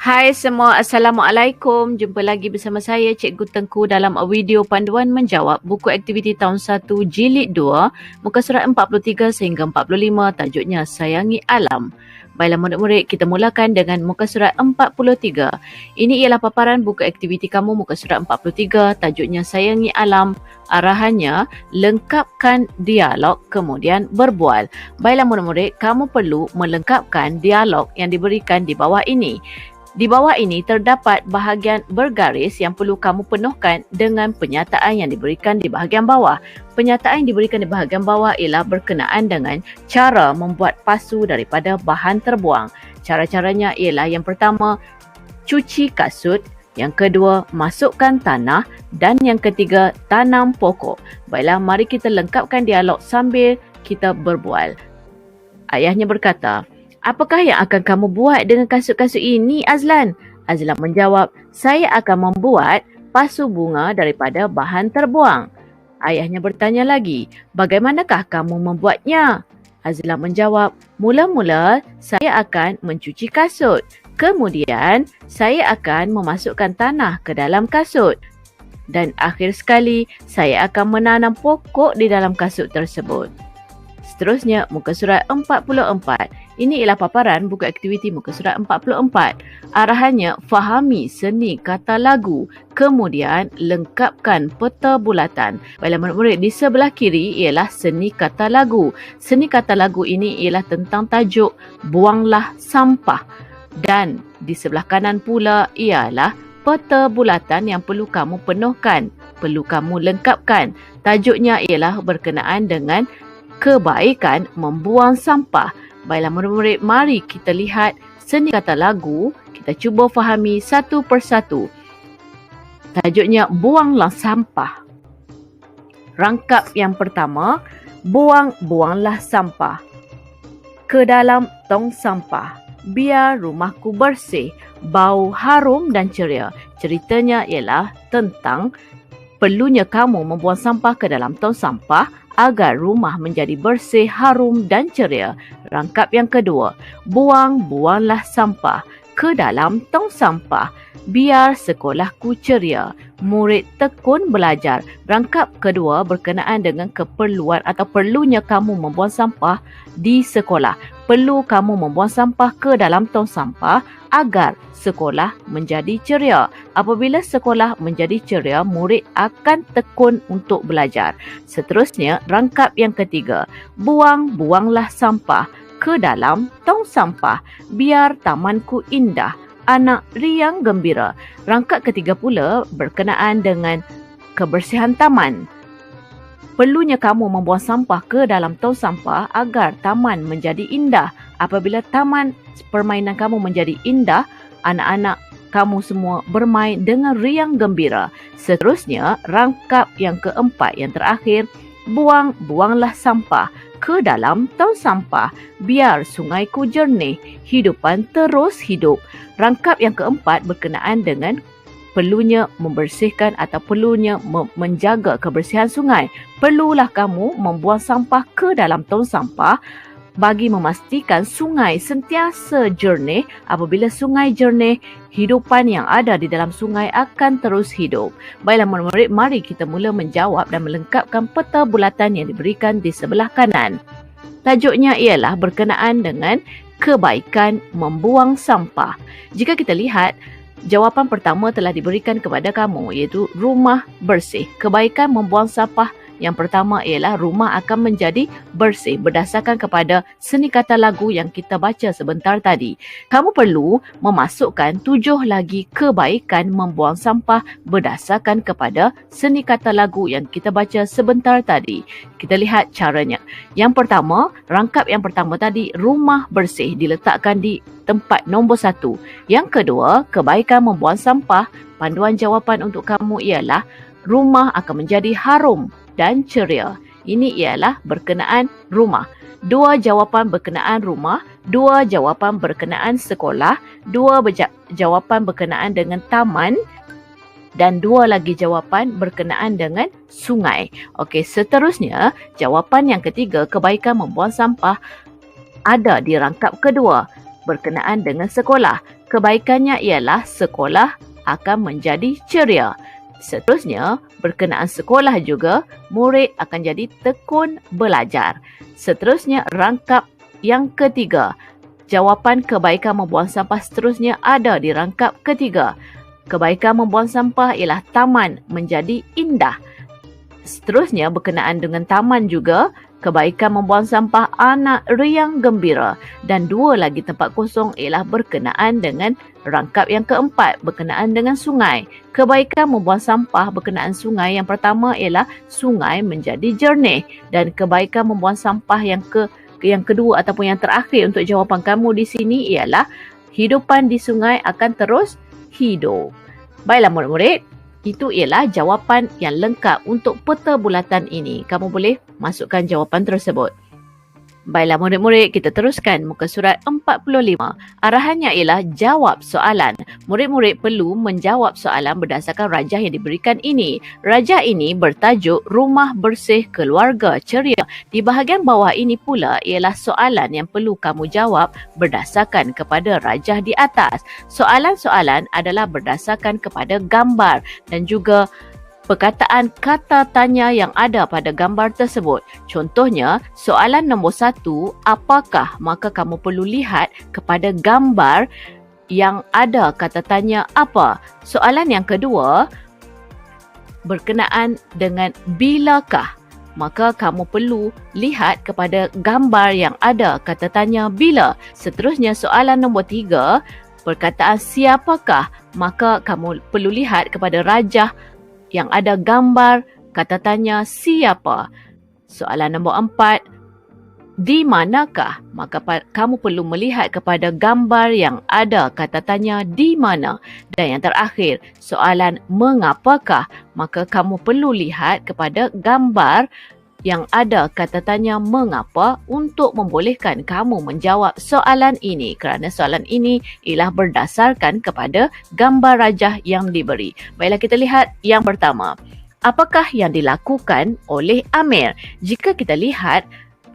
Hai semua, Assalamualaikum. Jumpa lagi bersama saya Cikgu Tengku dalam video panduan menjawab buku aktiviti tahun 1 jilid 2, muka surat 43 sehingga 45, tajuknya Sayangi Alam. Baiklah murid-murid, kita mulakan dengan muka surat 43. Ini ialah paparan buku aktiviti kamu muka surat 43, tajuknya Sayangi Alam. Arahannya, lengkapkan dialog kemudian berbual. Baiklah murid-murid, kamu perlu melengkapkan dialog yang diberikan di bawah ini. Di bawah ini terdapat bahagian bergaris yang perlu kamu penuhkan dengan penyataan yang diberikan di bahagian bawah. Penyataan yang diberikan di bahagian bawah ialah berkenaan dengan cara membuat pasu daripada bahan terbuang. Cara-caranya ialah yang pertama, cuci kasut. Yang kedua, masukkan tanah. Dan yang ketiga, tanam pokok. Baiklah, mari kita lengkapkan dialog sambil kita berbual. Ayahnya berkata, "Apakah yang akan kamu buat dengan kasut-kasut ini, Azlan?" Azlan menjawab, "Saya akan membuat pasu bunga daripada bahan terbuang." Ayahnya bertanya lagi, "Bagaimanakah kamu membuatnya?" Azlan menjawab, "Mula-mula saya akan mencuci kasut. Kemudian saya akan memasukkan tanah ke dalam kasut. Dan akhir sekali saya akan menanam pokok di dalam kasut tersebut." Seterusnya, muka surat 44. Ini ialah paparan buku aktiviti muka surat 44. Arahannya, fahami seni kata lagu. Kemudian, lengkapkan peta bulatan. Baiklah murid-murid, di sebelah kiri ialah seni kata lagu. Seni kata lagu ini ialah tentang tajuk Buanglah Sampah. Dan di sebelah kanan pula ialah peta bulatan yang perlu kamu penuhkan, perlu kamu lengkapkan. Tajuknya ialah berkenaan dengan kebaikan membuang sampah. Baiklah murid-murid, mari kita lihat seni kata lagu. Kita cuba fahami satu persatu. Tajuknya Buanglah Sampah. Rangkap yang pertama, buanglah sampah ke dalam tong sampah. Biar rumahku bersih, bau harum dan ceria. Ceritanya ialah tentang perlunya kamu membuang sampah ke dalam tong sampah agar rumah menjadi bersih, harum dan ceria. Rangkap yang kedua, buanglah sampah ke dalam tong sampah. Biar sekolahku ceria, murid tekun belajar. Rangkap kedua berkenaan dengan keperluan atau perlunya kamu membuang sampah di sekolah. Perlu kamu membuang sampah ke dalam tong sampah agar sekolah menjadi ceria. Apabila sekolah menjadi ceria, murid akan tekun untuk belajar. Seterusnya, rangkap yang ketiga, buanglah sampah ke dalam tong sampah. Biar tamanku indah, anak riang gembira. Rangkap ketiga pula berkenaan dengan kebersihan taman. Perlunya kamu membuang sampah ke dalam tong sampah agar taman menjadi indah. Apabila taman permainan kamu menjadi indah, anak-anak kamu semua bermain dengan riang gembira. Seterusnya, rangkap yang keempat yang terakhir, buanglah sampah ke dalam tong sampah. Biar sungaiku jernih, hidupan terus hidup. Rangkap yang keempat berkenaan dengan perlunya membersihkan atau perlunya menjaga kebersihan sungai. Perlulah kamu membuang sampah ke dalam tong sampah bagi memastikan sungai sentiasa jernih. Apabila sungai jernih, hidupan yang ada di dalam sungai akan terus hidup. Baiklah murid-murid, mari kita mula menjawab dan melengkapkan peta bulatan yang diberikan di sebelah kanan. Tajuknya ialah berkenaan dengan kebaikan membuang sampah. Jika kita lihat, jawapan pertama telah diberikan kepada kamu, iaitu rumah bersih. Kebaikan membuang sampah yang pertama ialah rumah akan menjadi bersih berdasarkan kepada seni kata lagu yang kita baca sebentar tadi. Kamu perlu memasukkan 7 lagi kebaikan membuang sampah berdasarkan kepada seni kata lagu yang kita baca sebentar tadi. Kita lihat caranya. Yang pertama, rangkap yang pertama tadi, rumah bersih diletakkan di tempat nombor 1. Yang kedua, kebaikan membuang sampah. Panduan jawapan untuk kamu ialah rumah akan menjadi harum dan ceria. Ini ialah berkenaan rumah. 2 jawapan berkenaan rumah, 2 jawapan berkenaan sekolah, 2 jawapan berkenaan dengan taman, dan 2 lagi jawapan berkenaan dengan sungai. Okey, seterusnya jawapan yang ketiga, kebaikan membuang sampah ada di rangkap kedua berkenaan dengan sekolah. Kebaikannya ialah sekolah akan menjadi ceria. Seterusnya, berkenaan sekolah juga, murid akan jadi tekun belajar. Seterusnya, rangkap yang ketiga. Jawapan kebaikan membuang sampah seterusnya ada di rangkap ketiga. Kebaikan membuang sampah ialah taman menjadi indah. Seterusnya, berkenaan dengan taman juga, kebaikan membuang sampah anak riang gembira. Dan 2 lagi tempat kosong ialah berkenaan dengan rangkap yang keempat, berkenaan dengan sungai. Kebaikan membuang sampah berkenaan sungai yang pertama ialah sungai menjadi jernih. Dan kebaikan membuang sampah yang kedua ataupun yang terakhir untuk jawapan kamu di sini ialah hidupan di sungai akan terus hidup. Baiklah murid-murid, itu ialah jawapan yang lengkap untuk peta bulatan ini. Kamu boleh masukkan jawapan tersebut. Baiklah murid-murid, kita teruskan muka surat 45. Arahannya ialah jawab soalan. Murid-murid perlu menjawab soalan berdasarkan rajah yang diberikan ini. Rajah ini bertajuk Rumah Bersih Keluarga Ceria. Di bahagian bawah ini pula ialah soalan yang perlu kamu jawab berdasarkan kepada rajah di atas. Soalan-soalan adalah berdasarkan kepada gambar dan juga perkataan kata tanya yang ada pada gambar tersebut. Contohnya, soalan nombor 1, apakah? Maka kamu perlu lihat kepada gambar yang ada kata tanya apa. Soalan yang kedua, berkenaan dengan bilakah? Maka kamu perlu lihat kepada gambar yang ada kata tanya bila. Seterusnya, soalan nombor 3, perkataan siapakah? Maka kamu perlu lihat kepada rajah yang ada gambar kata tanya siapa. Soalan nombor 4, di manakah? Maka kamu perlu melihat kepada gambar yang ada kata tanya di mana. Dan yang terakhir, soalan mengapakah? Maka kamu perlu lihat kepada gambar yang ada kata tanya mengapa untuk membolehkan kamu menjawab soalan ini, kerana soalan ini ialah berdasarkan kepada gambar rajah yang diberi. Baiklah, kita lihat yang pertama. Apakah yang dilakukan oleh Amir? Jika kita lihat,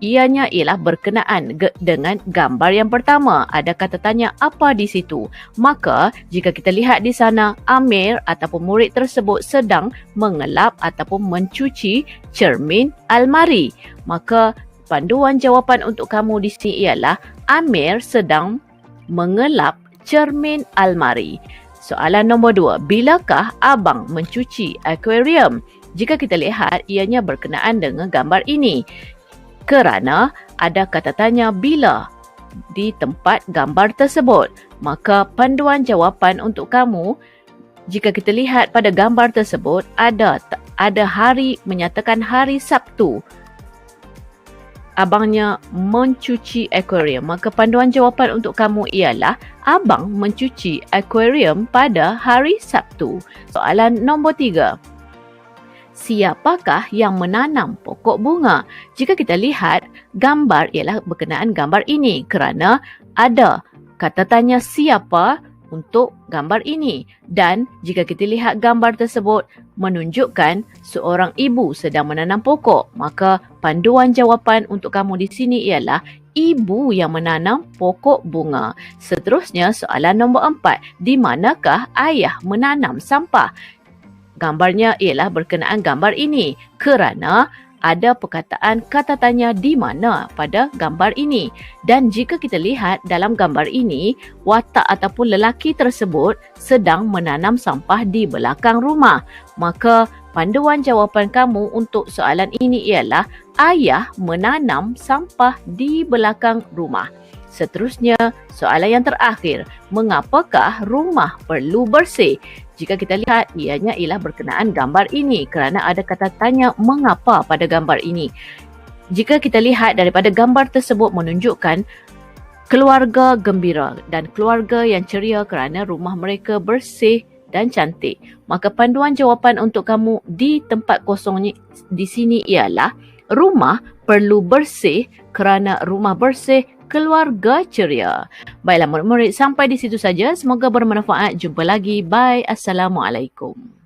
ianya ialah berkenaan dengan gambar yang pertama. Ada kata tanya apa di situ. Maka jika kita lihat di sana, Amir ataupun murid tersebut sedang mengelap ataupun mencuci cermin almari. Maka panduan jawapan untuk kamu di sini ialah Amir sedang mengelap cermin almari. Soalan nombor 2, bilakah abang mencuci akuarium? Jika kita lihat, ianya berkenaan dengan gambar ini. Kerana ada kata tanya bila di tempat gambar tersebut. Maka panduan jawapan untuk kamu, jika kita lihat pada gambar tersebut, ada hari, menyatakan hari Sabtu. Abangnya mencuci akuarium. Maka panduan jawapan untuk kamu ialah abang mencuci akuarium pada hari Sabtu. Soalan nombor 3. Siapakah yang menanam pokok bunga? Jika kita lihat, gambar ialah berkenaan gambar ini kerana ada kata tanya siapa untuk gambar ini. Dan jika kita lihat gambar tersebut menunjukkan seorang ibu sedang menanam pokok, maka panduan jawapan untuk kamu di sini ialah ibu yang menanam pokok bunga. Seterusnya, soalan nombor 4. Di manakah ayah menanam sampah? Gambarnya ialah berkenaan gambar ini kerana ada perkataan kata tanya di mana pada gambar ini. Dan jika kita lihat dalam gambar ini, watak ataupun lelaki tersebut sedang menanam sampah di belakang rumah. Maka panduan jawapan kamu untuk soalan ini ialah ayah menanam sampah di belakang rumah. Seterusnya, soalan yang terakhir, mengapakah rumah perlu bersih? Jika kita lihat, ianya ialah berkenaan gambar ini kerana ada kata tanya mengapa pada gambar ini. Jika kita lihat daripada gambar tersebut menunjukkan keluarga gembira dan keluarga yang ceria kerana rumah mereka bersih dan cantik. Maka panduan jawapan untuk kamu di tempat kosong di sini ialah rumah perlu bersih kerana rumah bersih keluarga ceria. Baiklah murid-murid, sampai di situ saja. Semoga bermanfaat. Jumpa lagi. Bye. Assalamualaikum.